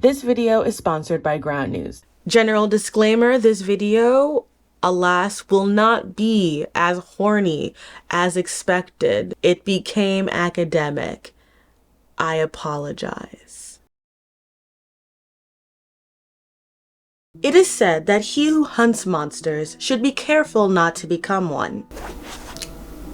This video is sponsored by Ground News. General disclaimer, this video, alas, will not be as horny as expected. It became academic. I apologize. It is said that he who hunts monsters should be careful not to become one.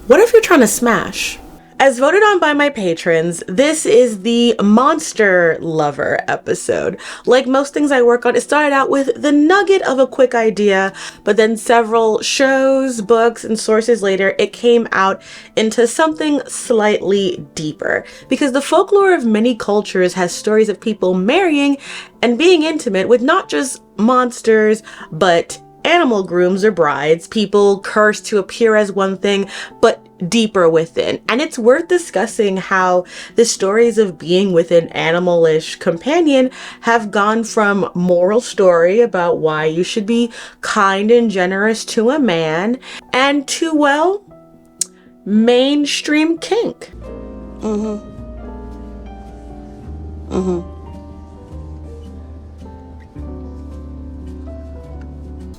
What if you're trying to smash? As voted on by my patrons, this is the monster lover episode. Like most things I work on, it started out with the nugget of a quick idea, but then several shows, books, and sources later, it came out into something slightly deeper. Because the folklore of many cultures has stories of people marrying and being intimate with not just monsters, but animal grooms or brides, people cursed to appear as one thing, but deeper within. And it's worth discussing how the stories of being with an animalish companion have gone from moral story about why you should be kind and generous to a man, and to, well, mainstream kink.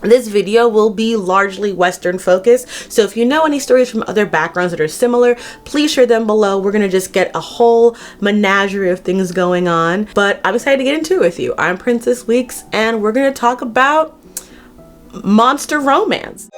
This video will be largely Western focused, so if you know any stories from other backgrounds that are similar, please share them below. We're gonna just get a whole menagerie of things going on, but I'm excited to get into it with you. I'm Princess Weeks, and we're gonna talk about monster romance.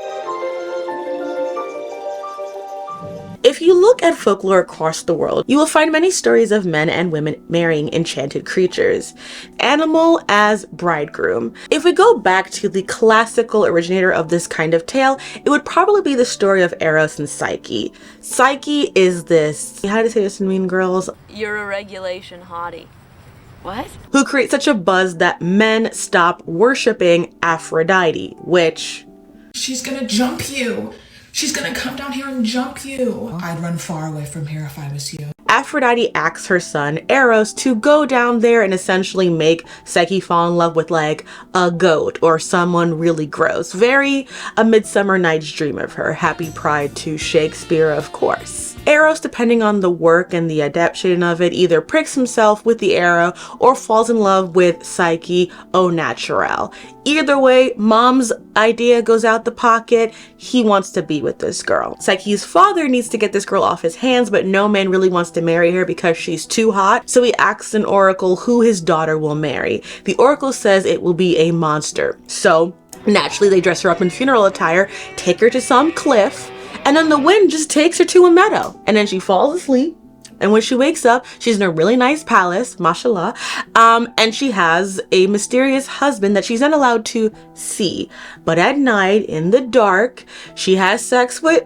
If you look at folklore across the world, you will find many stories of men and women marrying enchanted creatures. Animal as bridegroom. If we go back to the classical originator of this kind of tale, it would probably be the story of Eros and Psyche. Psyche is this, how do you say this in Mean Girls? You're a regulation hottie. What? Who creates such a buzz that men stop worshipping Aphrodite, which... She's gonna jump you. She's gonna come down here and jump you. I'd run far away from here if I was you. Aphrodite asks her son, Eros, to go down there and essentially make Psyche fall in love with like a goat or someone really gross. Very A Midsummer Night's Dream of her. Happy Pride to Shakespeare, of course. Eros, depending on the work and the adaptation of it, either pricks himself with the arrow or falls in love with Psyche au naturel. Either way, mom's idea goes out the pocket. He wants to be with this girl. Psyche's father needs to get this girl off his hands, but no man really wants to marry her because she's too hot. So he asks an oracle who his daughter will marry. The oracle says it will be a monster. So naturally, they dress her up in funeral attire, take her to some cliff, and then the wind just takes her to a meadow. And then she falls asleep. And when she wakes up, she's in a really nice palace, mashallah, and she has a mysterious husband that she's not allowed to see. But at night, in the dark, she has sex with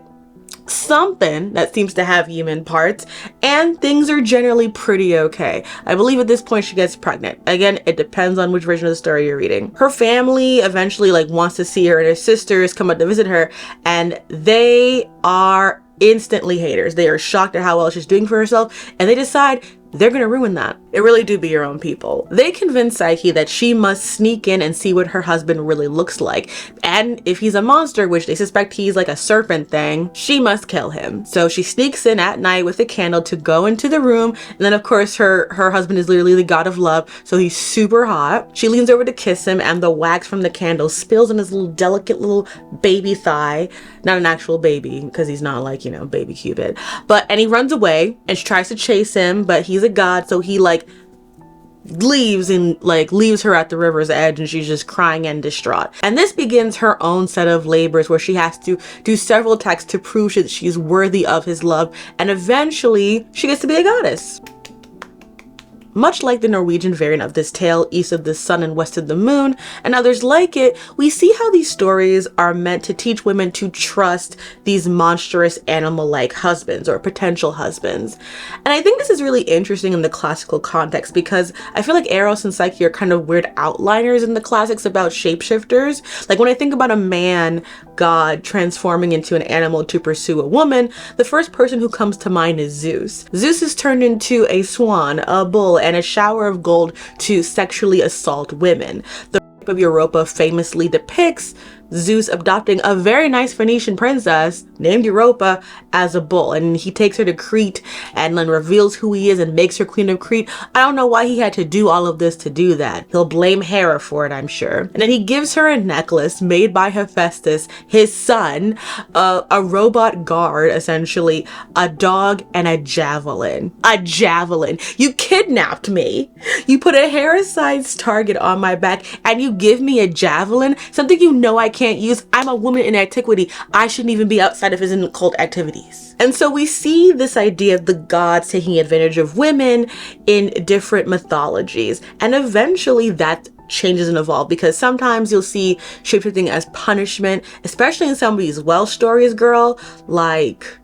something that seems to have human parts, and things are generally pretty okay. I believe at this point she gets pregnant. Again, it depends on which version of the story you're reading. Her family eventually wants to see her, and her sisters come up to visit her, and they are instantly haters. They are shocked at how well she's doing for herself, and they decide they're gonna ruin that. It really do be your own people. They convince Psyche that she must sneak in and see what her husband really looks like. And if he's a monster, which they suspect he's like a serpent thing, she must kill him. So she sneaks in at night with a candle to go into the room. And then of course her husband is literally the god of love, so he's super hot. She leans over to kiss him, and the wax from the candle spills on his little delicate little baby thigh. Not an actual baby, because he's not like, you know, baby Cupid. And he runs away, and she tries to chase him, but he's a god, so he leaves her at the river's edge, and she's just crying and distraught. And this begins her own set of labors where she has to do several attacks to prove that she's worthy of his love, and eventually she gets to be a goddess. Much like the Norwegian variant of this tale, East of the Sun and West of the Moon, and others like it, we see how these stories are meant to teach women to trust these monstrous animal-like husbands or potential husbands. And I think this is really interesting in the classical context because I feel like Eros and Psyche are kind of weird outliners in the classics about shapeshifters. Like when I think about a man god transforming into an animal to pursue a woman, the first person who comes to mind is Zeus. Zeus is turned into a swan, a bull, and a shower of gold to sexually assault women. The of Europa famously depicts Zeus adopting a very nice Phoenician princess named Europa as a bull, and he takes her to Crete and then reveals who he is and makes her queen of Crete. I don't know why he had to do all of this to do that. He'll blame Hera for it, I'm sure. And then he gives her a necklace made by Hephaestus, his son, a robot guard, essentially, a dog, and a javelin. A javelin. You kidnapped me. You put a Hera-sized target on my back and you give me a javelin, something you know I can't use. I'm a woman in antiquity. I shouldn't even be outside of his occult activities. And so we see this idea of the gods taking advantage of women in different mythologies. And eventually that changes and evolve, because sometimes you'll see shapeshifting as punishment, especially in some of these Welsh stories, girl, like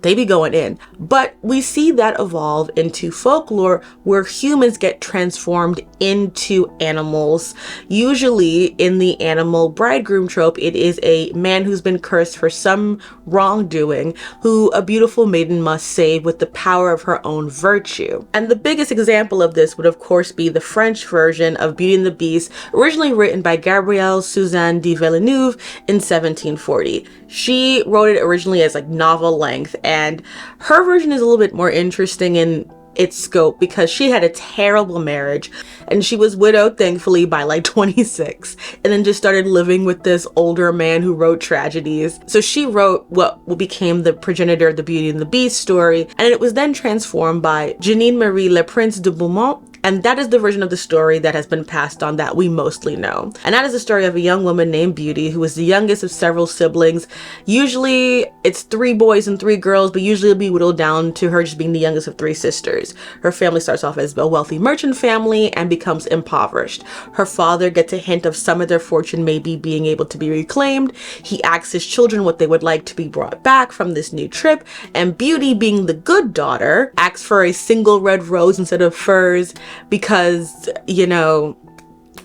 they be going in. But we see that evolve into folklore where humans get transformed into animals. Usually in the animal bridegroom trope, it is a man who's been cursed for some wrongdoing who a beautiful maiden must save with the power of her own virtue. And the biggest example of this would of course be the French version of Beauty and the Beast, originally written by Gabrielle Suzanne de Villeneuve in 1740. She wrote it originally as like novel length, and her version is a little bit more interesting in its scope because she had a terrible marriage and she was widowed thankfully by like 26, and then just started living with this older man who wrote tragedies. So she wrote what became the progenitor of the Beauty and the Beast story, and it was then transformed by Jeanine Marie Le Prince de Beaumont. And that is the version of the story that has been passed on that we mostly know. And that is the story of a young woman named Beauty, who is the youngest of several siblings. Usually it's 3 boys and 3 girls, but usually it'll be whittled down to her just being the youngest of 3 sisters. Her family starts off as a wealthy merchant family and becomes impoverished. Her father gets a hint of some of their fortune maybe being able to be reclaimed. He asks his children what they would like to be brought back from this new trip. And Beauty, being the good daughter, asks for a single red rose instead of furs, because, you know,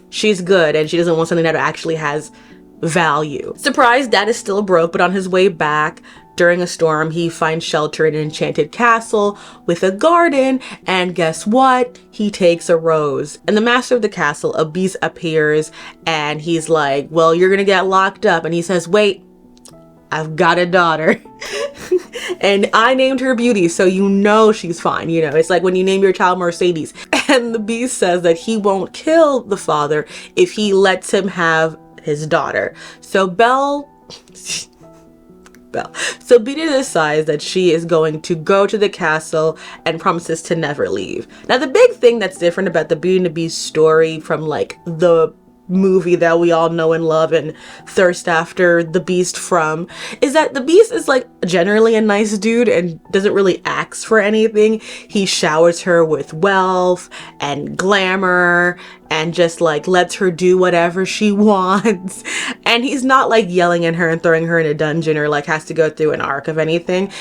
she's good and she doesn't want something that actually has value. Surprised, Dad is still broke, but on his way back during a storm, he finds shelter in an enchanted castle with a garden, and guess what? He takes a rose. And the master of the castle, a beast, appears and he's like, well, you're gonna get locked up. And he says, wait, I've got a daughter. And I named her Beauty, so you know she's fine. You know, it's like when you name your child Mercedes. And the beast says that he won't kill the father if he lets him have his daughter. So So Beauty decides that she is going to go to the castle and promises to never leave. Now, the big thing that's different about the Beauty and the Beast story from like the movie that we all know and love and thirst after the Beast from is that the Beast is like generally a nice dude and doesn't really ask for anything. He showers her with wealth and glamour and just like lets her do whatever she wants. And he's not like yelling at her and throwing her in a dungeon or like has to go through an arc of anything.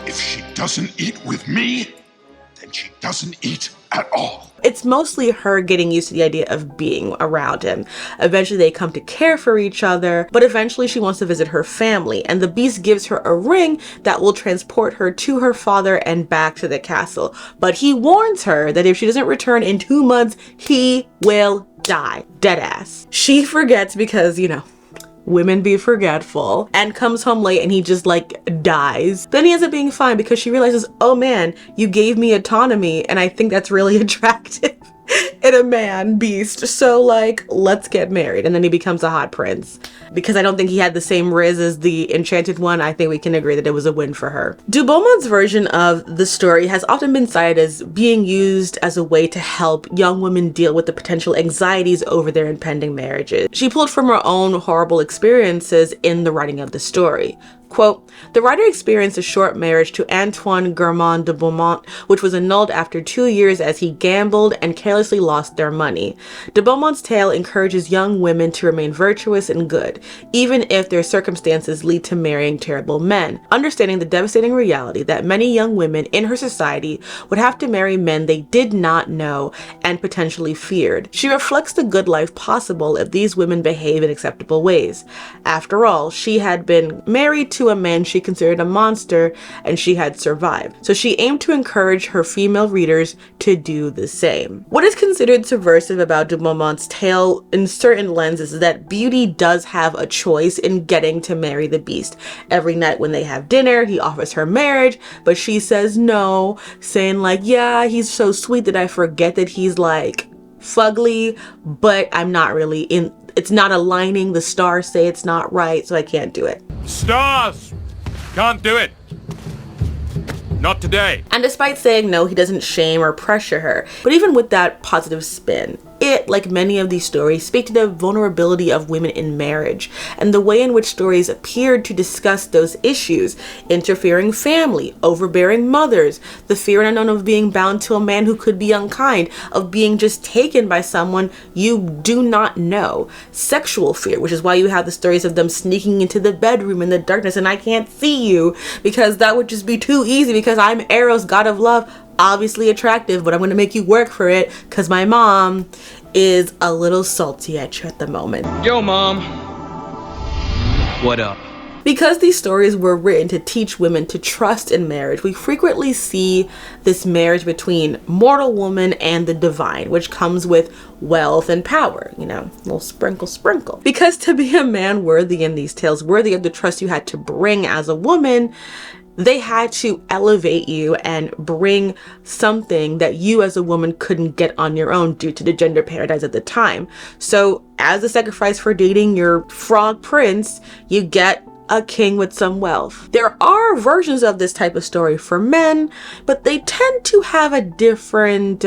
If she doesn't eat with me, then she doesn't eat at all. It's mostly her getting used to the idea of being around him. Eventually they come to care for each other, but eventually she wants to visit her family, and the Beast gives her a ring that will transport her to her father and back to the castle. But he warns her that if she doesn't return in 2 months, he will die. Deadass. She forgets because, you know, women be forgetful, and comes home late and he just like dies. Then he ends up being fine because she realizes, oh man, you gave me autonomy and I think that's really attractive in a man beast. So like, let's get married. And then he becomes a hot prince. Because I don't think he had the same riz as the enchanted one, I think we can agree that it was a win for her. De Beaumont's version of the story has often been cited as being used as a way to help young women deal with the potential anxieties over their impending marriages. She pulled from her own horrible experiences in the writing of the story. Quote, the writer experienced a short marriage to Antoine Germain de Beaumont, which was annulled after 2 years as he gambled and carelessly lost their money. De Beaumont's tale encourages young women to remain virtuous and good, even if their circumstances lead to marrying terrible men, understanding the devastating reality that many young women in her society would have to marry men they did not know and potentially feared. She reflects the good life possible if these women behave in acceptable ways. After all, she had been married to a man she considered a monster and she had survived. So she aimed to encourage her female readers to do the same. What is considered subversive about de Beaumont's tale in certain lenses is that Beauty does have a choice in getting to marry the beast. Every night when they have dinner, he offers her marriage, but she says no, saying like, yeah, he's so sweet that I forget that he's like fugly, but I'm not really in, it's not aligning. The stars say it's not right, so I can't do it. Stars! Can't do it. Not today. And despite saying no, he doesn't shame or pressure her. But even with that positive spin, it, like many of these stories, speak to the vulnerability of women in marriage and the way in which stories appeared to discuss those issues: interfering family, overbearing mothers, the fear and unknown of being bound to a man who could be unkind, of being just taken by someone you do not know, sexual fear, which is why you have the stories of them sneaking into the bedroom in the darkness and I can't see you, because that would just be too easy because I'm Eros, god of love, obviously attractive, but I'm going to make you work for it because my mom is a little salty at you at the moment. Yo, Mom. What up? Because these stories were written to teach women to trust in marriage, we frequently see this marriage between mortal woman and the divine, which comes with wealth and power, you know, a little sprinkle. Because to be a man worthy in these tales, worthy of the trust you had to bring as a woman, they had to elevate you and bring something that you as a woman couldn't get on your own due to the gender paradigms at the time. So as a sacrifice for dating your frog prince, you get a king with some wealth. There are versions of this type of story for men, but they tend to have a different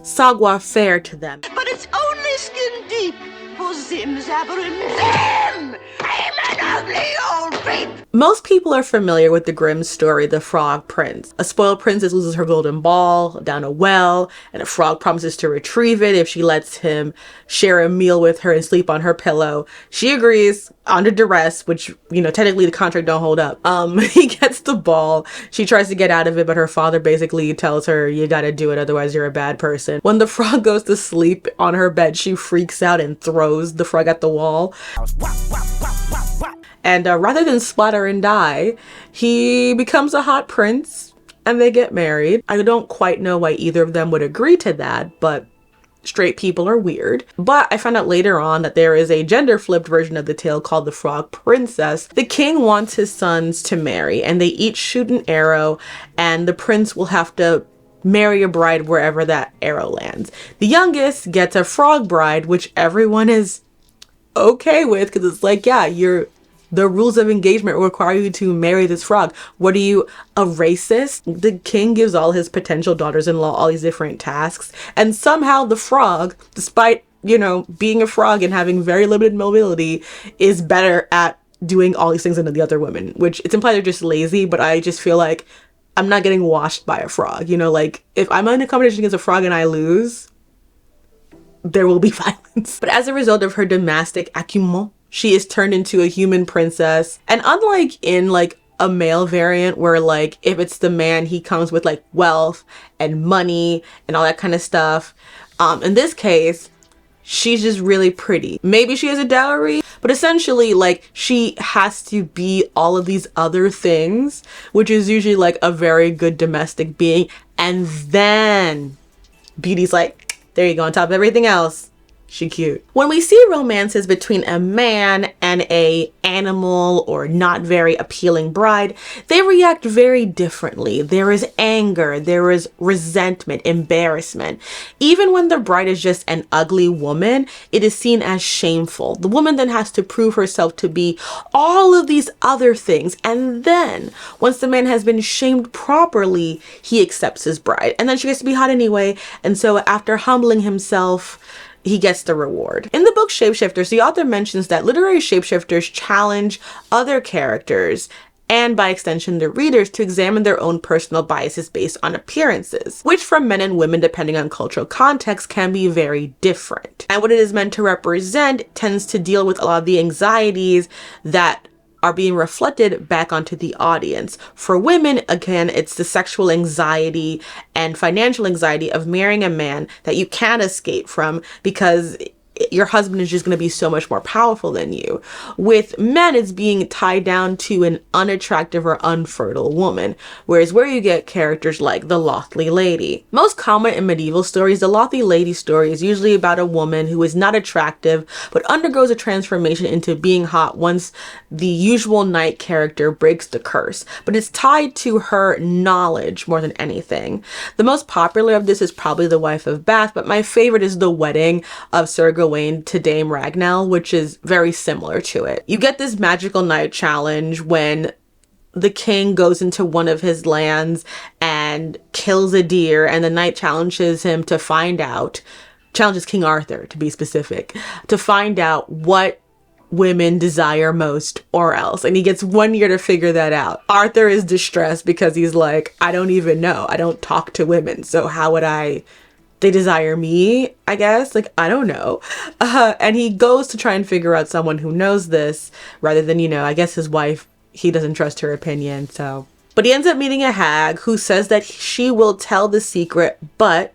savoir-faire to them. But it's only skin deep for Zim Zabberin Zim! I'm an ugly old creep! Most people are familiar with the Grimm story, The Frog Prince. A spoiled princess loses her golden ball down a well, and a frog promises to retrieve it if she lets him share a meal with her and sleep on her pillow. She agrees under duress, which, you know, technically the contract don't hold up. He gets the ball. She tries to get out of it, but her father basically tells her, you gotta do it, otherwise you're a bad person. When the frog goes to sleep on her bed, she freaks out and throws the frog at the wall. And rather than splatter and die, he becomes a hot prince and they get married. I don't quite know why either of them would agree to that, but straight people are weird. But I found out later on that there is a gender flipped version of the tale called The Frog Princess. The king wants his sons to marry and they each shoot an arrow, and the prince will have to marry a bride wherever that arrow lands. The youngest gets a frog bride, which everyone is okay with because it's like, yeah, the rules of engagement require you to marry this frog. What are you, a racist? The king gives all his potential daughters-in-law all these different tasks, and somehow the frog, despite, you know, being a frog and having very limited mobility, is better at doing all these things than the other women, which it's implied they're just lazy, but I just feel like I'm not getting washed by a frog. You know, like, if I'm in a competition against a frog and I lose, there will be violence. But as a result of her domestic acumen, she is turned into a human princess. And unlike in like a male variant where like if it's the man, he comes with like wealth and money and all that kind of stuff, in this case, she's just really pretty. Maybe she has a dowry, but essentially like she has to be all of these other things, which is usually like a very good domestic being. And then Beauty's like, there you go, on top of everything else, she cute. When we see romances between a man and a animal or not very appealing bride, they react very differently. There is anger, there is resentment, embarrassment. Even when the bride is just an ugly woman, it is seen as shameful. The woman then has to prove herself to be all of these other things. And then once the man has been shamed properly, he accepts his bride. And then she gets to be hot anyway. And so after humbling himself, he gets the reward. In the book Shapeshifters, the author mentions that literary shapeshifters challenge other characters and by extension the readers to examine their own personal biases based on appearances, which from men and women depending on cultural context can be very different. And what it is meant to represent tends to deal with a lot of the anxieties that are being reflected back onto the audience. For women, again, it's the sexual anxiety and financial anxiety of marrying a man that you can't escape from because your husband is just going to be so much more powerful than you. With men, it's being tied down to an unattractive or unfertile woman, whereas where you get characters like the Loathly lady. Most common in medieval stories, the Loathly lady story is usually about a woman who is not attractive but undergoes a transformation into being hot once the usual knight character breaks the curse, but it's tied to her knowledge more than anything. The most popular of this is probably The Wife of Bath, but my favorite is The Wedding of Sir Gawain to Dame Ragnelle, which is very similar to it. You get this magical night challenge when the king goes into one of his lands and kills a deer, and the knight challenges him to challenges King Arthur, to be specific, to find out what women desire most or else. And he gets 1 year to figure that out. Arthur is distressed because he's like, I don't even know. I don't talk to women. So how would they desire me, I guess? Like, I don't know. And he goes to try and figure out someone who knows this rather than, I guess his wife, he doesn't trust her opinion. So, but he ends up meeting a hag who says that she will tell the secret, but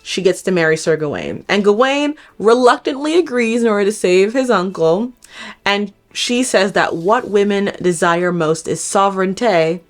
she gets to marry Sir Gawain. And Gawain reluctantly agrees in order to save his uncle. And she says that what women desire most is sovereignty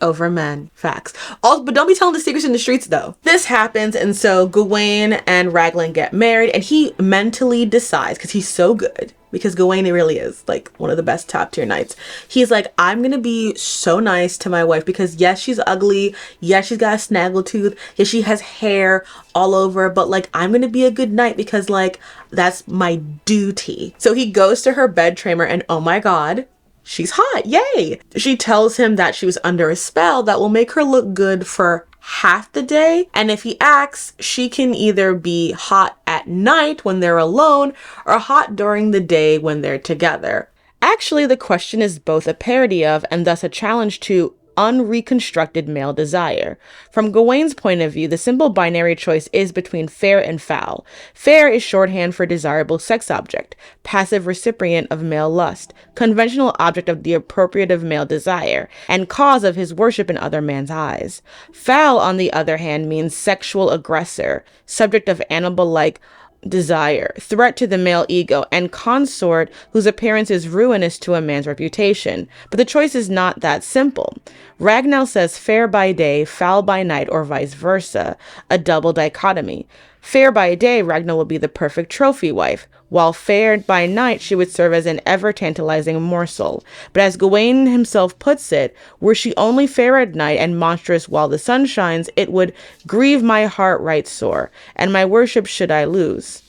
over men. Facts. Also, but don't be telling the secrets in the streets though. This happens, and so Gawain and Raglan get married, and he mentally decides, because he's so good, because Gawain really is like one of the best top tier knights. He's like, I'm gonna be so nice to my wife, because yes, she's ugly, yes, she's got a snaggletooth, yes, she has hair all over, but like, I'm gonna be a good knight because like, that's my duty. So he goes to her bed chamber, and oh my god, she's hot, yay! She tells him that she was under a spell that will make her look good for half the day, and if he asks, she can either be hot at night when they're alone or hot during the day when they're together. Actually, the question is both a parody of and thus a challenge to unreconstructed male desire. From Gawain's point of view, the simple binary choice is between fair and foul. Fair is shorthand for desirable sex object, passive recipient of male lust, conventional object of the appropriative male desire, and cause of his worship in other man's eyes. Foul, on the other hand, means sexual aggressor, subject of animal-like desire, threat to the male ego, and consort whose appearance is ruinous to a man's reputation. But the choice is not that simple. Ragnelle says fair by day, foul by night, or vice versa, a double dichotomy. Fair by day, Ragnelle would be the perfect trophy wife, while fair by night she would serve as an ever-tantalizing morsel. But as Gawain himself puts it, were she only fair at night and monstrous while the sun shines, it would grieve my heart right sore, and my worship should I lose.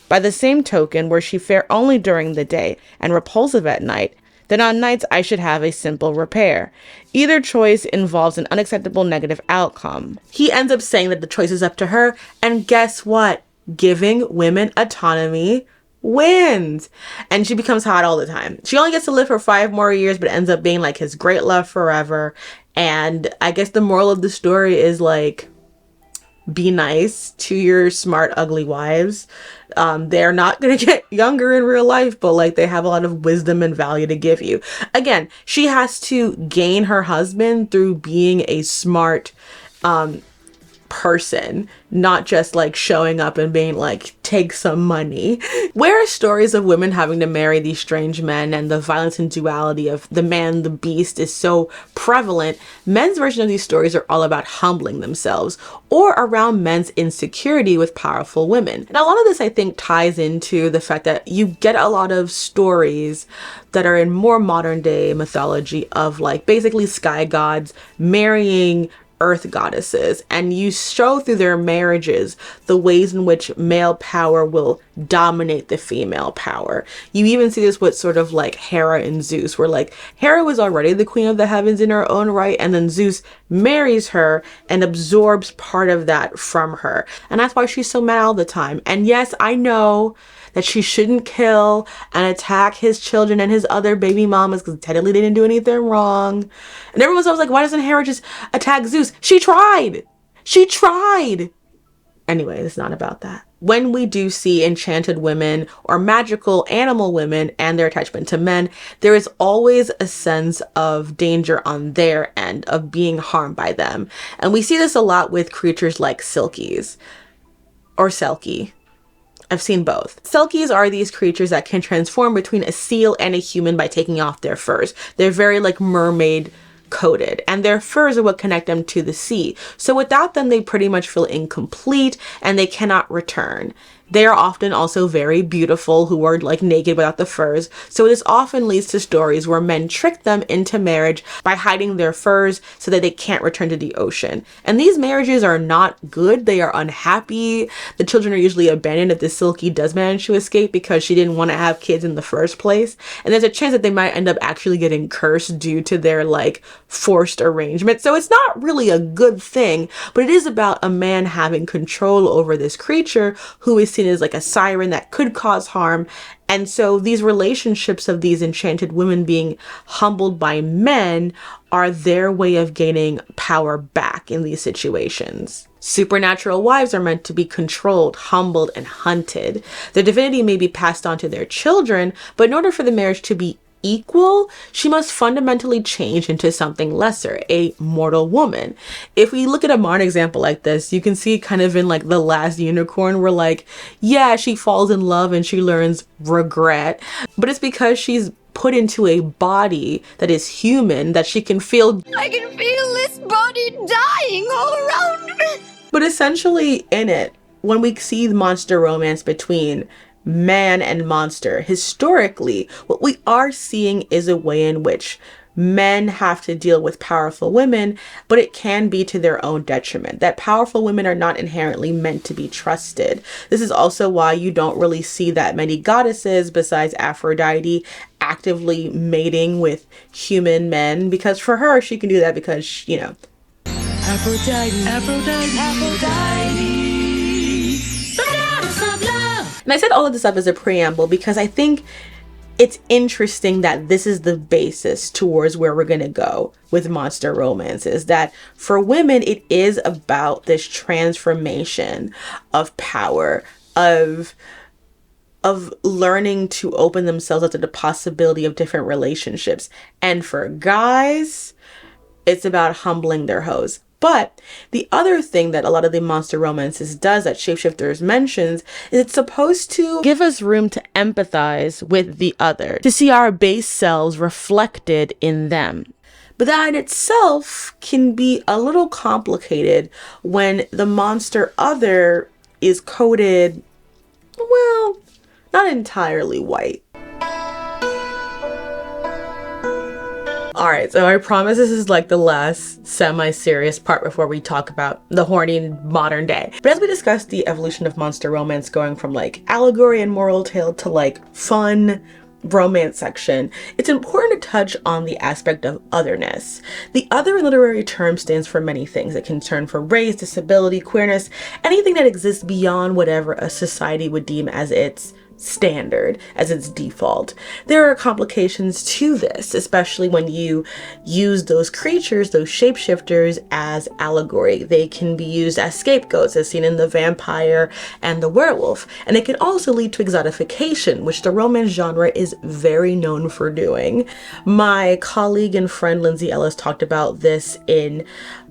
By the same token, were she fair only during the day and repulsive at night, then on nights I should have a simple repair. Either choice involves an unacceptable negative outcome. He ends up saying that the choice is up to her, and guess what? Giving women autonomy wins. And she becomes hot all the time. She only gets to live for 5 more years, but ends up being like his great love forever. And I guess the moral of the story is like, be nice to your smart, ugly wives. They're not going to get younger in real life, but like they have a lot of wisdom and value to give you. Again, she has to gain her husband through being a smart, person, not just like showing up and being like, take some money. Where are stories of women having to marry these strange men and the violence and duality of the man, the beast is so prevalent, men's version of these stories are all about humbling themselves or around men's insecurity with powerful women. And a lot of this I think ties into the fact that you get a lot of stories that are in more modern day mythology of like basically sky gods marrying earth goddesses, and you show through their marriages the ways in which male power will dominate the female power. You even see this with sort of like Hera and Zeus, where like Hera was already the queen of the heavens in her own right, and then Zeus marries her and absorbs part of that from her, and that's why she's so mad all the time. And yes, I know that she shouldn't kill and attack his children and his other baby mamas because technically they didn't do anything wrong. And everyone's always like, why doesn't Hera just attack Zeus? She tried. She tried. Anyway, it's not about that. When we do see enchanted women or magical animal women and their attachment to men, there is always a sense of danger on their end of being harmed by them. And we see this a lot with creatures like Silkies or Selkie. I've seen both. Selkies are these creatures that can transform between a seal and a human by taking off their furs. They're very like mermaid coated, and their furs are what connect them to the sea. So without them, they pretty much feel incomplete and they cannot return. They are often also very beautiful, who are like naked without the furs. So this often leads to stories where men trick them into marriage by hiding their furs so that they can't return to the ocean. And these marriages are not good. They are unhappy. The children are usually abandoned if the Silky does manage to escape because she didn't want to have kids in the first place. And there's a chance that they might end up actually getting cursed due to their like forced arrangement. So it's not really a good thing, but it is about a man having control over this creature who is seen as like a siren that could cause harm. And so these relationships of these enchanted women being humbled by men are their way of gaining power back in these situations. Supernatural wives are meant to be controlled, humbled, and hunted. Their divinity may be passed on to their children, but in order for the marriage to be equal, she must fundamentally change into something lesser, a mortal woman. If we look at a modern example like this, you can see kind of in like The Last Unicorn where like, yeah, she falls in love and she learns regret, but it's because she's put into a body that is human that she can feel. I can feel this body dying all around me. But essentially in it, when we see the monster romance between man and monster, historically, what we are seeing is a way in which men have to deal with powerful women, but it can be to their own detriment. That powerful women are not inherently meant to be trusted. This is also why you don't really see that many goddesses besides Aphrodite actively mating with human men, because for her, she can do that because, you know, Aphrodite, Aphrodite, Aphrodite. And I said all of this up as a preamble because I think it's interesting that this is the basis towards where we're going to go with monster romances. That for women, it is about this transformation of power, of learning to open themselves up to the possibility of different relationships. And for guys, it's about humbling their hoes. But the other thing that a lot of the monster romances does that Shapeshifters mentions is it's supposed to give us room to empathize with the other, to see our base selves reflected in them. But that in itself can be a little complicated when the monster other is coded, well, not entirely white. Alright, so I promise this is like the last semi-serious part before we talk about the horny modern day. But as we discussed the evolution of monster romance going from like allegory and moral tale to like fun romance section, it's important to touch on the aspect of otherness. The other in literary term stands for many things. It can stand for race, disability, queerness, anything that exists beyond whatever a society would deem as its standard, as its default. There are complications to this, especially when you use those creatures, those shapeshifters, as allegory. They can be used as scapegoats, as seen in the vampire and the werewolf. And it can also lead to exotification, which the romance genre is very known for doing. My colleague and friend Lindsay Ellis talked about this in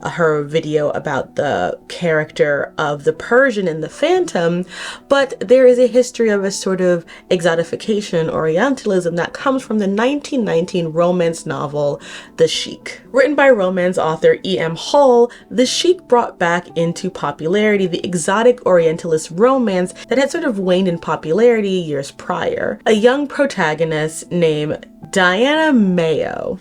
her video about the character of the Persian in The Phantom, but there is a history of a sort of exotification, Orientalism that comes from the 1919 romance novel, The Sheik. Written by romance author E.M. Hull, The Sheik brought back into popularity the exotic Orientalist romance that had sort of waned in popularity years prior. A young protagonist named Diana Mayo,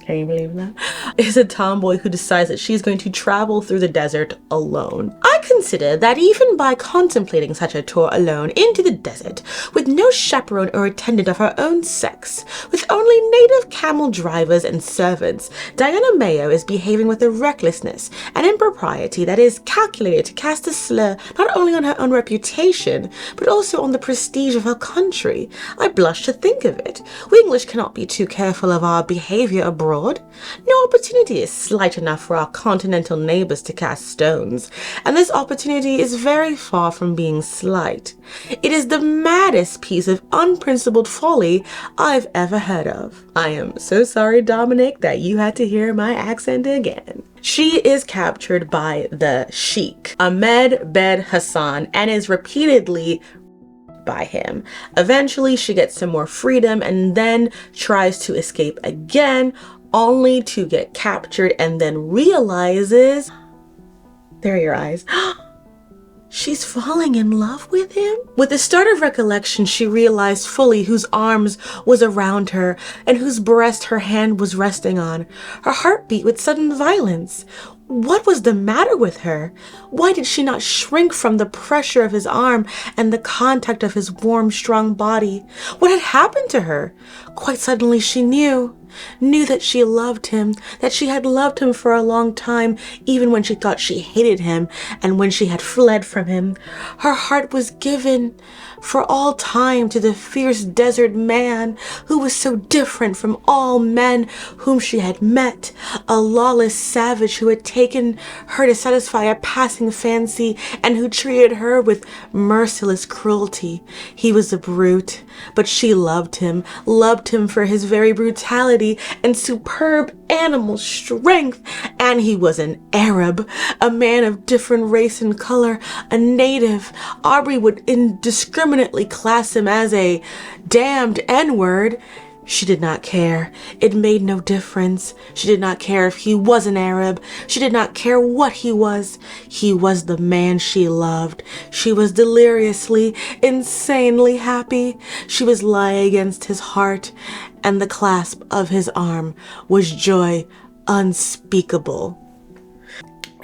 can you believe that? Is a tomboy who decides that she's going to travel through the desert alone. I consider that even by contemplating such a tour alone into the desert, with no chaperone or attendant of her own sex, with only native camel drivers and servants, Diana Mayo is behaving with a recklessness and impropriety that is calculated to cast a slur not only on her own reputation, but also on the prestige of her country. I blush to think of it. We English cannot be too careful of our behavior abroad. No opportunity is slight enough for our continental neighbors to cast stones, and this opportunity is very far from being slight. It is the maddest piece of unprincipled folly I've ever heard of. I am so sorry, Dominic, that you had to hear my accent again. She is captured by the Sheik, Ahmed Bed Hassan, and is repeatedly by him. Eventually, she gets some more freedom and then tries to escape again, only to get captured and then realizes, there are your eyes, she's falling in love with him? With the start of recollection, she realized fully whose arms was around her and whose breast her hand was resting on. Her heart beat with sudden violence. What was the matter with her? Why did she not shrink from the pressure of his arm and the contact of his warm, strong body? What had happened to her? Quite suddenly she knew that she loved him, that she had loved him for a long time, even when she thought she hated him and when she had fled from him. Her heart was given for all time to the fierce desert man who was so different from all men whom she had met, a lawless savage who had taken her to satisfy a passing fancy and who treated her with merciless cruelty. He was a brute, but she loved him for his very brutality and superb animal strength. And he was an Arab, a man of different race and color, a native. Aubrey would indiscriminately class him as a damned N-word. She did not care. It made no difference. She did not care if he was an Arab. She did not care what he was. He was the man she loved. She was deliriously, insanely happy. She was lying against his heart, and the clasp of his arm was joy unspeakable.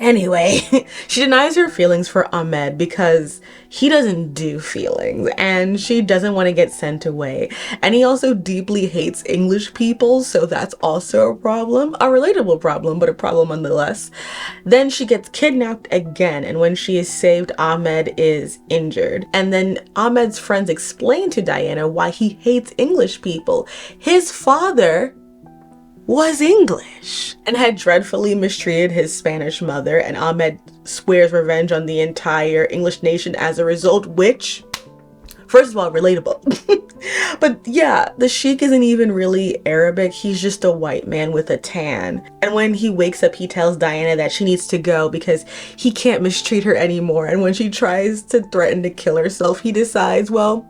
Anyway, she denies her feelings for Ahmed because he doesn't do feelings and she doesn't want to get sent away. And he also deeply hates English people, so that's also a problem. A relatable problem, but a problem nonetheless. Then she gets kidnapped again, and when she is saved, Ahmed is injured. And then Ahmed's friends explain to Diana why he hates English people. His father was English and had dreadfully mistreated his Spanish mother, and Ahmed swears revenge on the entire English nation as a result, which, first of all, relatable. But yeah, the Sheik isn't even really Arabic. He's just a white man with a tan. And when he wakes up, he tells Diana that she needs to go because he can't mistreat her anymore. And when she tries to threaten to kill herself, he decides, well,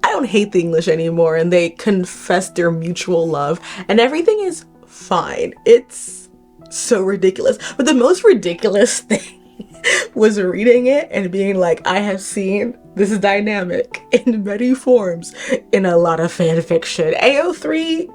I don't hate the English anymore. And they confess their mutual love and everything is fine. It's so ridiculous. But the most ridiculous thing was reading it and being like, I have seen this dynamic in many forms in a lot of fan fiction. AO3,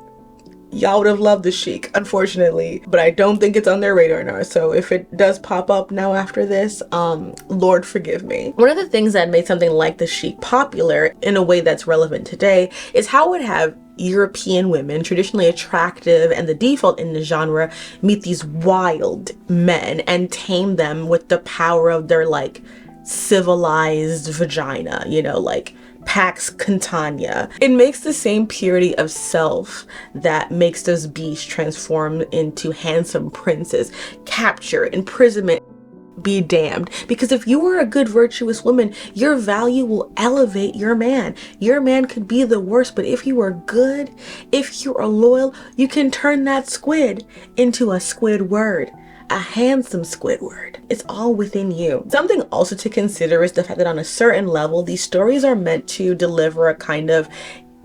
y'all would have loved the Sheik, unfortunately, but I don't think it's on their radar now. So if it does pop up now after this, Lord forgive me. One of the things that made something like the Sheik popular in a way that's relevant today is how it would have European women, traditionally attractive and the default in the genre, meet these wild men and tame them with the power of their like civilized vagina, you know, like Pax Cantagna. It makes the same purity of self that makes those beasts transform into handsome princes, capture, imprisonment, be damned. Because if you are a good, virtuous woman, your value will elevate your man. Your man could be the worst, but if you are good, if you are loyal, you can turn that squid into a Squidward. A handsome Squidward. It's all within you. Something also to consider is the fact that on a certain level, these stories are meant to deliver a kind of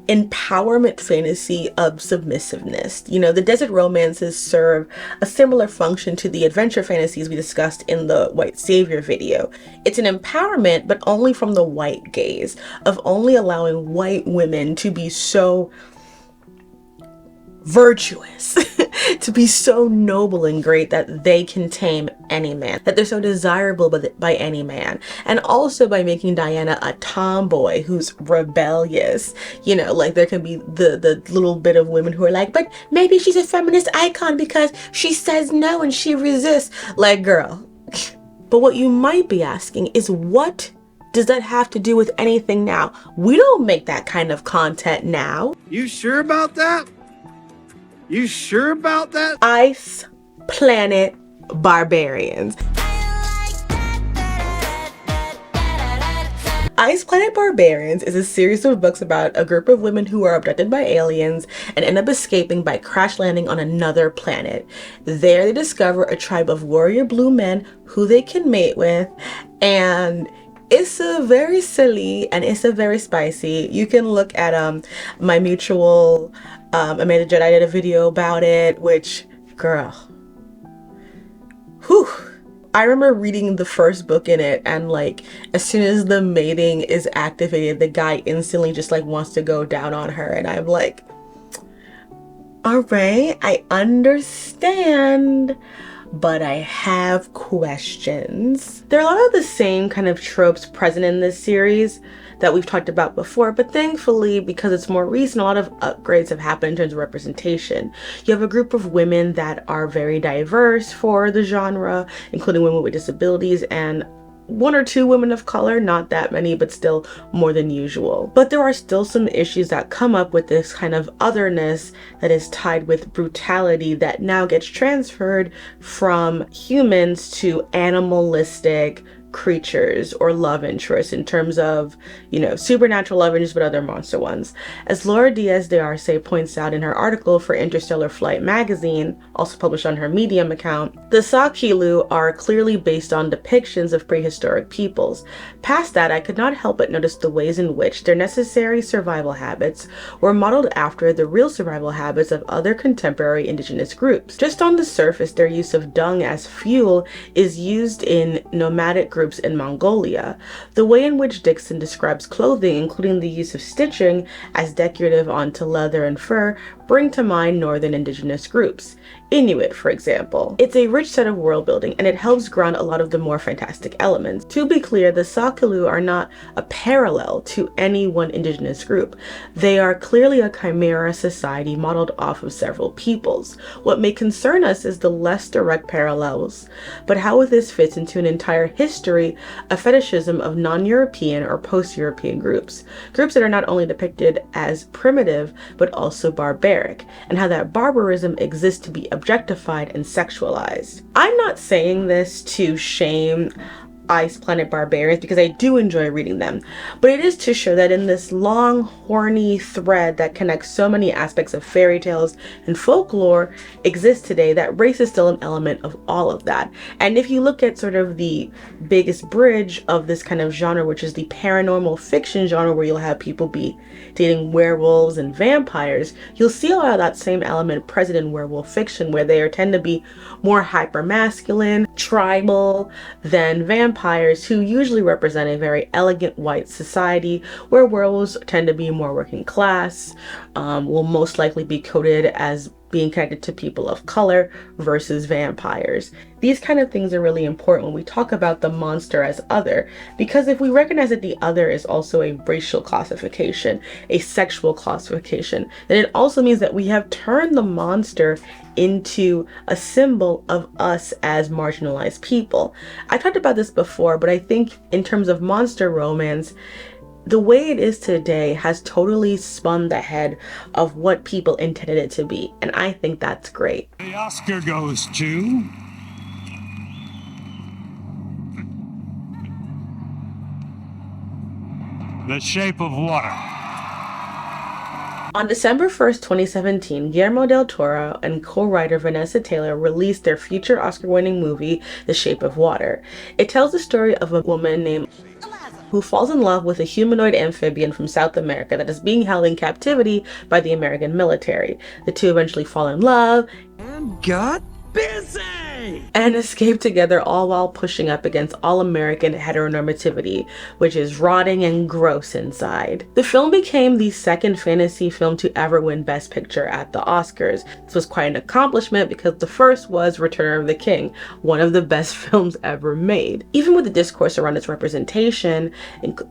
empowerment fantasy of submissiveness. You know, the desert romances serve a similar function to the adventure fantasies we discussed in the White Savior video. It's an empowerment, but only from the white gaze, of only allowing white women to be so virtuous, to be so noble and great that they can tame any man, that they're so desirable by any man. And also by making Diana a tomboy who's rebellious. You know, like there can be the little bit of women who are like, but maybe she's a feminist icon because she says no and she resists. Like, girl. But what you might be asking is, what does that have to do with anything now? We don't make that kind of content now. You sure about that? You sure about that? Ice Planet Barbarians. Ice Planet Barbarians is a series of books about a group of women who are abducted by aliens and end up escaping by crash landing on another planet. There they discover a tribe of warrior blue men who they can mate with, and It's a very silly and it's a very spicy. You can look at my mutual Amanda Jedi did a video about it, which, girl, whew. I remember reading the first book in it, and like as soon as the mating is activated, the guy instantly just like wants to go down on her, and I'm like, all right, I understand, but I have questions. There are a lot of the same kind of tropes present in this series that we've talked about before, but thankfully, because it's more recent, a lot of upgrades have happened in terms of representation. You have a group of women that are very diverse for the genre, including women with disabilities and one or two women of color, not that many, but still more than usual. But there are still some issues that come up with this kind of otherness that is tied with brutality that now gets transferred from humans to animalistic creatures or love interests, in terms of, you know, supernatural love interests, but other monster ones. As Laura Díaz de Arce points out in her article for Interstellar Flight magazine, also published on her Medium account, the Psyche are clearly based on depictions of prehistoric peoples. Past that, I could not help but notice the ways in which their necessary survival habits were modeled after the real survival habits of other contemporary indigenous groups. Just on the surface, their use of dung as fuel is used in nomadic groups in Mongolia. The way in which Dixon describes clothing, including the use of stitching as decorative onto leather and fur, bring to mind northern indigenous groups. Inuit, for example. It's a rich set of world building, and it helps ground a lot of the more fantastic elements. To be clear, the Psyche are not a parallel to any one indigenous group. They are clearly a chimera society modeled off of several peoples. What may concern us is the less direct parallels, but how this fits into an entire history of fetishism of non-European or post-European groups. Groups that are not only depicted as primitive, but also barbaric, and how that barbarism exists to be objectified and sexualized. I'm not saying this to shame Ice Planet Barbarians, because I do enjoy reading them, but it is to show that in this long, horny thread that connects so many aspects of fairy tales and folklore exists today, that race is still an element of all of that. And if you look at sort of the biggest bridge of this kind of genre, which is the paranormal fiction genre, where you'll have people be dating werewolves and vampires, you'll see a lot of that same element present in werewolf fiction, where they tend to be more hyper-masculine, tribal than vampires, who usually represent a very elegant white society, where werewolves tend to be more working class, will most likely be coded as being connected to people of color versus vampires. These kind of things are really important when we talk about the monster as other, because if we recognize that the other is also a racial classification, a sexual classification, then it also means that we have turned the monster into a symbol of us as marginalized people. I talked about this before, but I think in terms of monster romance, the way it is today has totally spun the head of what people intended it to be, and I think that's great. The Oscar goes to... The Shape of Water. On December 1st, 2017, Guillermo del Toro and co-writer Vanessa Taylor released their future Oscar-winning movie, The Shape of Water. It tells the story of a woman named who falls in love with a humanoid amphibian from South America that is being held in captivity by the American military. The two eventually fall in love And got busy! and escape together, all while pushing up against all-American heteronormativity, which is rotting and gross inside. The film became the second fantasy film to ever win Best Picture at the Oscars. This was quite an accomplishment because the first was Return of the King, one of the best films ever made. Even with the discourse around its representation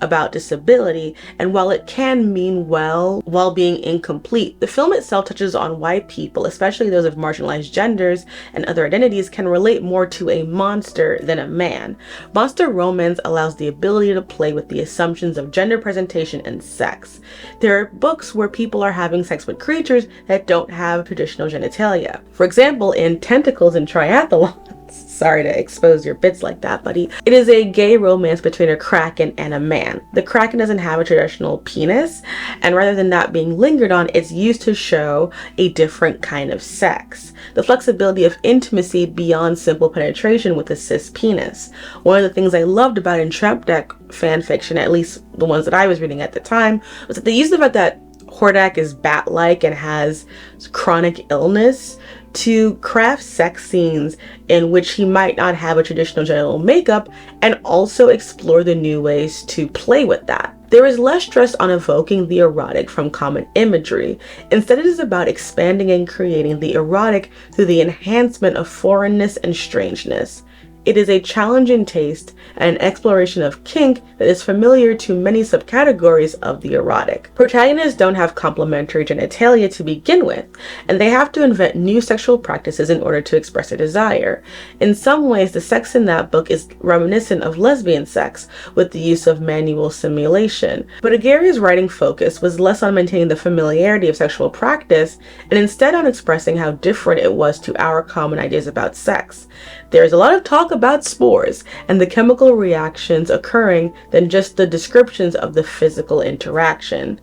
about disability, and while it can mean well while being incomplete, the film itself touches on why people, especially those of marginalized genders and other identities, can relate more to a monster than a man. Monster romance allows the ability to play with the assumptions of gender presentation and sex. There are books where people are having sex with creatures that don't have traditional genitalia. For example, in Tentacles and Triathlons, Sorry to expose your bits like that, buddy. It is a gay romance between a kraken and a man. The kraken doesn't have a traditional penis, and rather than that being lingered on, it's used to show a different kind of sex. The flexibility of intimacy beyond simple penetration with a cis penis. One of the things I loved about Entrapdeck fanfiction, at least the ones that I was reading at the time, was that they used the fact that Hordak is bat-like and has chronic illness to craft sex scenes in which he might not have a traditional genital makeup, and also explore the new ways to play with that. There is less stress on evoking the erotic from common imagery. Instead, it is about expanding and creating the erotic through the enhancement of foreignness and strangeness. It is a challenge in taste and an exploration of kink that is familiar to many subcategories of the erotic. Protagonists don't have complementary genitalia to begin with, and they have to invent new sexual practices in order to express a desire. In some ways, the sex in that book is reminiscent of lesbian sex, with the use of manual simulation. But Aguirre's writing focus was less on maintaining the familiarity of sexual practice, and instead on expressing how different it was to our common ideas about sex. There's a lot of talk about spores and the chemical reactions occurring than just the descriptions of the physical interaction.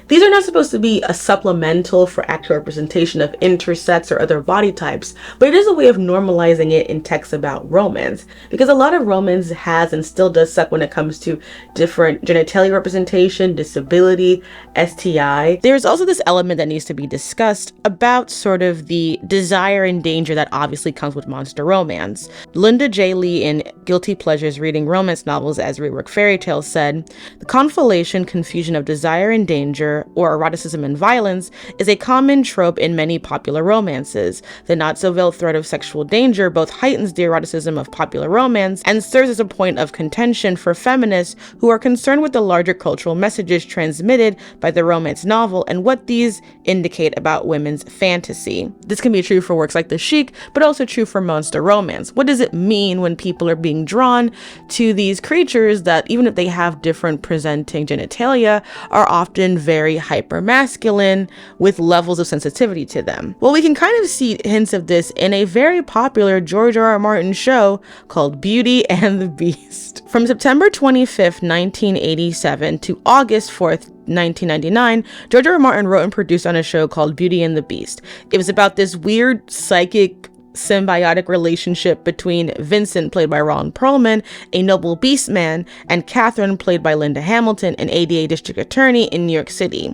These are not supposed to be a supplemental for actual representation of intersex or other body types, but it is a way of normalizing it in texts about romance, because a lot of romance has and still does suck when it comes to different genitalia representation, disability, STI. There's also this element that needs to be discussed about sort of the desire and danger that obviously comes with monster romance. Linda J. Lee in Guilty Pleasures Reading Romance Novels as Rework Fairy Tales said, "The conflation, confusion of desire and danger, or eroticism and violence, is a common trope in many popular romances. The not-so-veiled threat of sexual danger both heightens the eroticism of popular romance and serves as a point of contention for feminists who are concerned with the larger cultural messages transmitted by the romance novel and what these indicate about women's fantasy." This can be true for works like the Sheik, but also true for monster romance. What does it mean when people are being drawn to these creatures that, even if they have different presenting genitalia, are often very hyper-masculine with levels of sensitivity to them? Well, we can kind of see hints of this in a very popular George R.R. Martin show called Beauty and the Beast. From September 25th, 1987 to August 4th, 1999, George R.R. Martin wrote and produced on a show called Beauty and the Beast. It was about this weird psychic symbiotic relationship between Vincent, played by Ron Perlman, a noble beast man, and Catherine, played by Linda Hamilton, an ADA district attorney in New York City.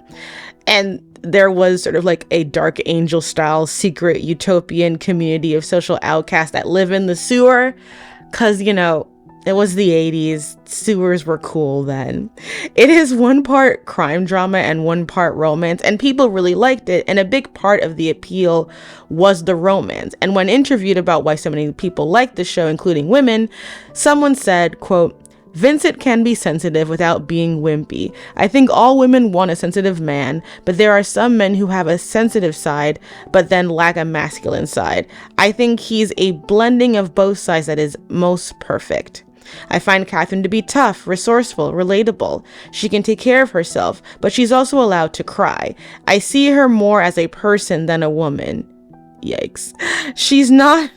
And there was sort of like a dark angel style secret utopian community of social outcasts that live in the sewer, because, you know, it was the 80s. Sewers were cool then. It is one part crime drama and one part romance, and people really liked it, and a big part of the appeal was the romance. And when interviewed about why so many people liked the show, including women, someone said, quote, "Vincent can be sensitive without being wimpy. I think all women want a sensitive man, but there are some men who have a sensitive side, but then lack a masculine side. I think he's a blending of both sides that is most perfect. I find Catherine to be tough, resourceful, relatable. She can take care of herself, but she's also allowed to cry. I see her more as a person than a woman." Yikes. She's not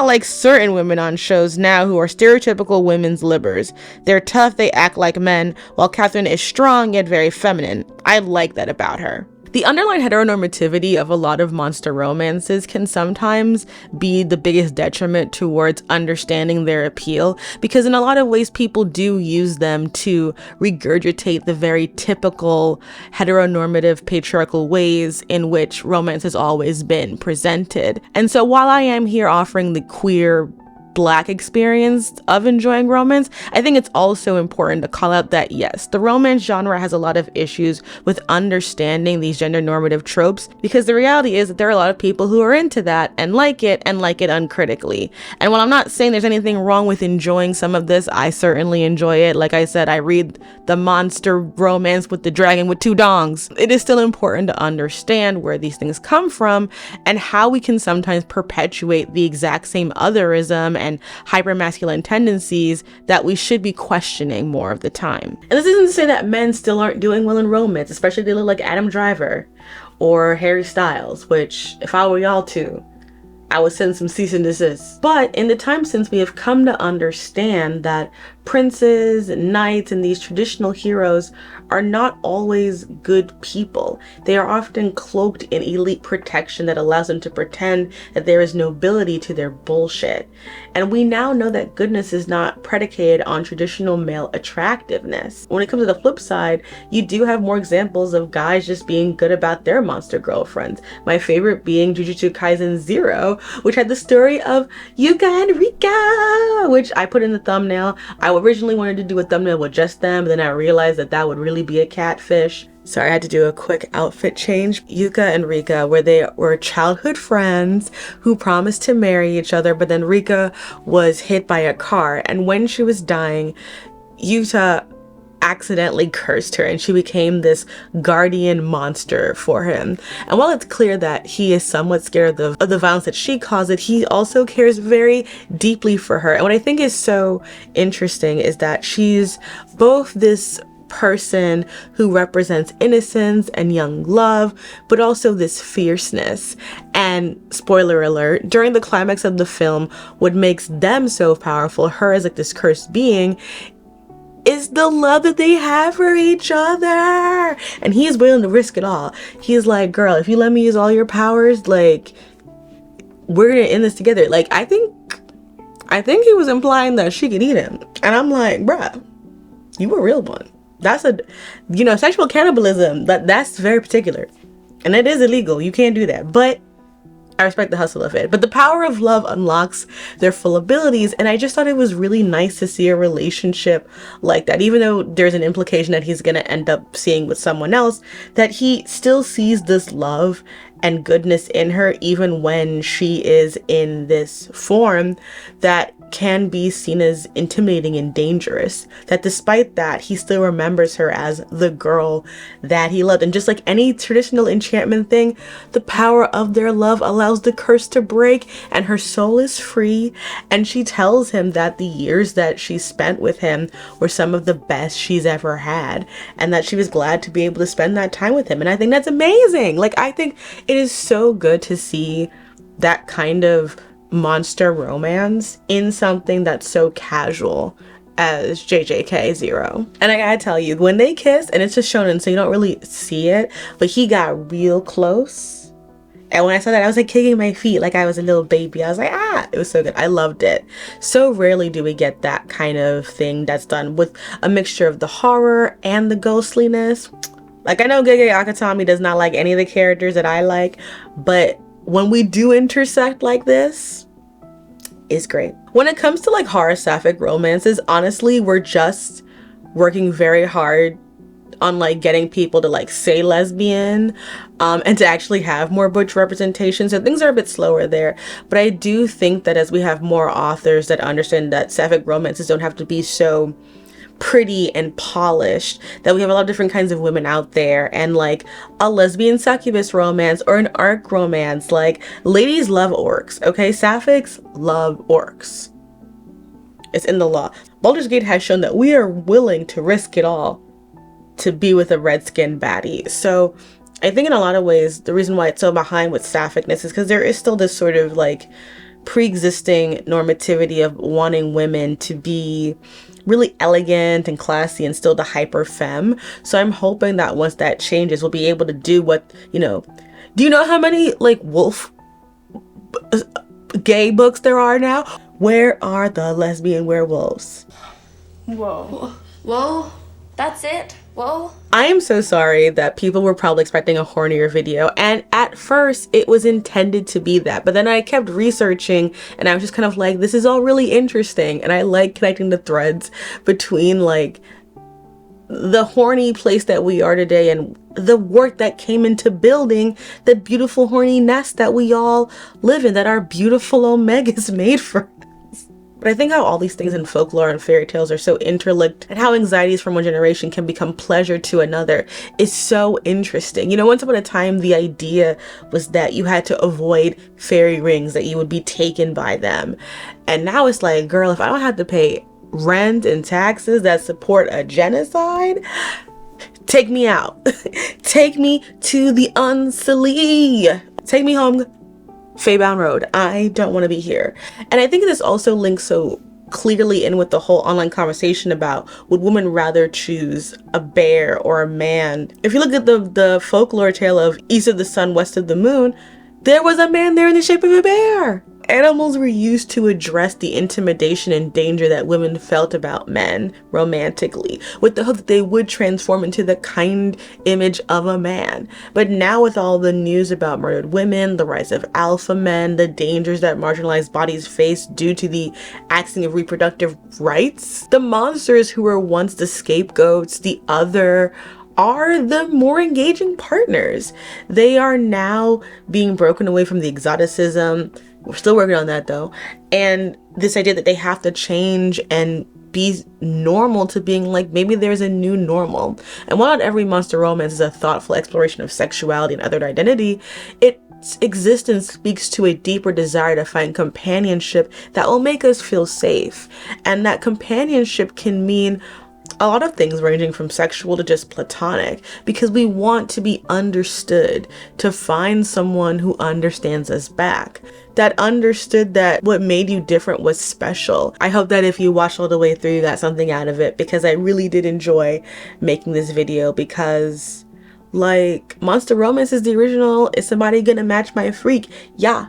like certain women on shows now who are stereotypical women's libbers. They're tough, they act like men, while Catherine is strong yet very feminine. I like that about her. The underlying heteronormativity of a lot of monster romances can sometimes be the biggest detriment towards understanding their appeal, because in a lot of ways people do use them to regurgitate the very typical heteronormative patriarchal ways in which romance has always been presented. And so while I am here offering the queer Black experience of enjoying romance, I think it's also important to call out that yes, the romance genre has a lot of issues with understanding these gender normative tropes, because the reality is that there are a lot of people who are into that and like it uncritically. And while I'm not saying there's anything wrong with enjoying some of this, I certainly enjoy it. Like I said, I read the monster romance with the dragon with two dongs. It is still important to understand where these things come from and how we can sometimes perpetuate the exact same otherism and hypermasculine tendencies that we should be questioning more of the time. And this isn't to say that men still aren't doing well in romance, especially if they look like Adam Driver or Harry Styles, which if I were y'all too, I would send some cease and desist. But in the time since, we have come to understand that princes and knights and these traditional heroes are not always good people. They are often cloaked in elite protection that allows them to pretend that there is nobility to their bullshit. And we now know that goodness is not predicated on traditional male attractiveness. When it comes to the flip side, you do have more examples of guys just being good about their monster girlfriends. My favorite being Jujutsu Kaisen 0, which had the story of Yuka and Rika, which I put in the thumbnail. I originally wanted to do a thumbnail with just them, but then I realized that that would really be a catfish. Sorry, I had to do a quick outfit change. Yuka and Rika, where they were childhood friends who promised to marry each other, but then Rika was hit by a car, and when she was dying, Yuta accidentally cursed her and she became this guardian monster for him. And while it's clear that he is somewhat scared of the violence that she caused, he also cares very deeply for her. And what I think is so interesting is that she's both this person who represents innocence and young love, but also this fierceness. And spoiler alert, during the climax of the film, what makes them so powerful, her as like this cursed being, is the love that they have for each other. And he's willing to risk it all. He's like, girl, if you let me use all your powers, like, we're gonna end this together. Like, I think he was implying that she could eat him. And I'm like, bruh, you a real one. That's a, you know, sexual cannibalism, that's very particular. And it is illegal. You can't do that. But I respect the hustle of it. But the power of love unlocks their full abilities. And I just thought it was really nice to see a relationship like that. Even though there's an implication that he's going to end up seeing with someone else, that he still sees this love and goodness in her, even when she is in this form that can be seen as intimidating and dangerous. That despite that, he still remembers her as the girl that he loved. And just like any traditional enchantment thing, the power of their love allows the curse to break and her soul is free. And she tells him that the years that she spent with him were some of the best she's ever had, and that she was glad to be able to spend that time with him. And I think that's amazing. Like, I think it is so good to see that kind of monster romance in something that's so casual as JJK 0. And I gotta tell you, when they kiss, and it's just shonen so you don't really see it, but he got real close. And when I saw that, I was like kicking my feet like I was a little baby. I was like, it was so good. I loved it. So rarely do we get that kind of thing that's done with a mixture of the horror and the ghostliness. Like, I know Gege Akatami does not like any of the characters that I like, but when we do intersect like this, it's great. When it comes to like horror sapphic romances, honestly, we're just working very hard on like getting people to like say lesbian and to actually have more butch representation. So things are a bit slower there. But I do think that as we have more authors that understand that sapphic romances don't have to be so pretty and polished, that we have a lot of different kinds of women out there, and like a lesbian succubus romance or an arc romance. Like, ladies love orcs, okay? Sapphics love orcs. It's in the law. Baldur's Gate has shown that we are willing to risk it all to be with a red-skinned baddie. So I think in a lot of ways, the reason why it's so behind with sapphicness is because there is still this sort of like pre-existing normativity of wanting women to be really elegant and classy and still the hyper femme. So I'm hoping that once that changes, we'll be able to do what, you know, do you know how many like wolf gay books there are now? Where are the lesbian werewolves? Whoa. Whoa. That's it? Whoa. I am so sorry that people were probably expecting a hornier video, and at first it was intended to be that, but then I kept researching and I was just kind of like, this is all really interesting, and I like connecting the threads between like the horny place that we are today and the work that came into building the beautiful horny nest that we all live in, that our beautiful omegas made for us. But I think how all these things in folklore and fairy tales are so interlinked, and how anxieties from one generation can become pleasure to another, is so interesting. You know, once upon a time, the idea was that you had to avoid fairy rings, that you would be taken by them. And now it's like, girl, if I don't have to pay rent and taxes that support a genocide, take me out. Take me to the Unslee. Take me home. Feybound Road, I don't want to be here. And I think this also links so clearly in with the whole online conversation about would women rather choose a bear or a man. If you look at the folklore tale of East of the Sun, West of the Moon, there was a man there in the shape of a bear. Animals were used to address the intimidation and danger that women felt about men romantically, with the hope that they would transform into the kind image of a man. But now with all the news about murdered women, the rise of alpha men, the dangers that marginalized bodies face due to the axing of reproductive rights, the monsters who were once the scapegoats, the other, are the more engaging partners. They are now being broken away from the exoticism. We're still working on that though. And this idea that they have to change and be normal to being like, maybe there's a new normal. And while not every monster romance is a thoughtful exploration of sexuality and other identity, its existence speaks to a deeper desire to find companionship that will make us feel safe. And that companionship can mean a lot of things, ranging from sexual to just platonic, because we want to be understood, to find someone who understands us back, that understood that what made you different was special. I hope that if you watched all the way through, you got something out of it, because I really did enjoy making this video, because like, monster romance is the original. Is somebody gonna match my freak? Yeah,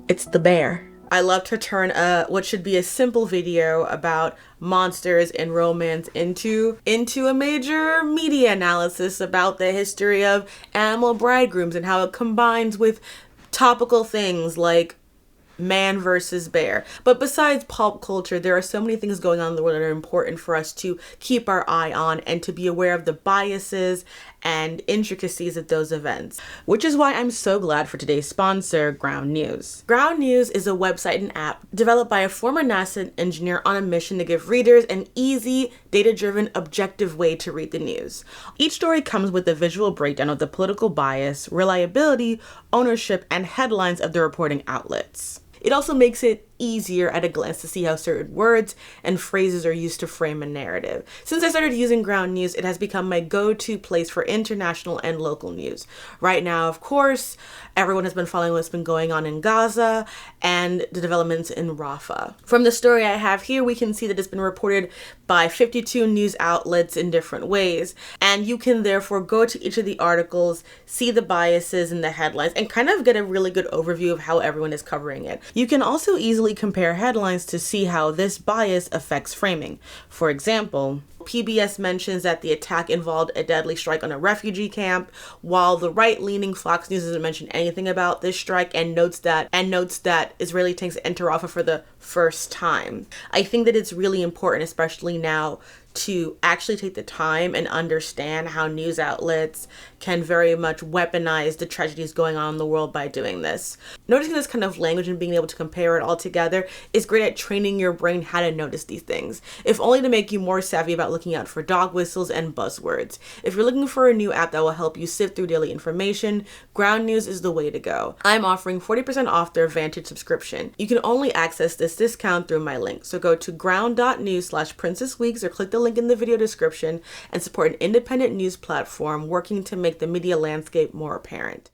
it's the bear. I love to turn what should be a simple video about monsters and romance into a major media analysis about the history of animal bridegrooms and how it combines with topical things like man versus bear. But besides pulp culture, there are so many things going on in the world that are important for us to keep our eye on and to be aware of the biases and intricacies of those events, which is why I'm so glad for today's sponsor, Ground News. Ground News is a website and app developed by a former NASA engineer on a mission to give readers an easy, data-driven, objective way to read the news. Each story comes with a visual breakdown of the political bias, reliability, ownership, and headlines of the reporting outlets. It also makes it easier at a glance to see how certain words and phrases are used to frame a narrative. Since I started using Ground News, it has become my go-to place for international and local news. Right now, of course, everyone has been following what's been going on in Gaza and the developments in Rafah. From the story I have here, we can see that it's been reported by 52 news outlets in different ways, and you can therefore go to each of the articles, see the biases in the headlines, and kind of get a really good overview of how everyone is covering it. You can also easily compare headlines to see how this bias affects framing. For example, PBS mentions that the attack involved a deadly strike on a refugee camp, while the right-leaning Fox News doesn't mention anything about this strike and notes that Israeli tanks enter Rafah for the first time. I think that it's really important, especially now, to actually take the time and understand how news outlets can very much weaponize the tragedies going on in the world by doing this. Noticing this kind of language and being able to compare it all together is great at training your brain how to notice these things, if only to make you more savvy about looking out for dog whistles and buzzwords. If you're looking for a new app that will help you sift through daily information, Ground News is the way to go. I'm offering 40% off their Vantage subscription. You can only access this discount through my link, so go to ground.news/princessweeks or click the link in the video description and support an independent news platform working to make the media landscape more apparent.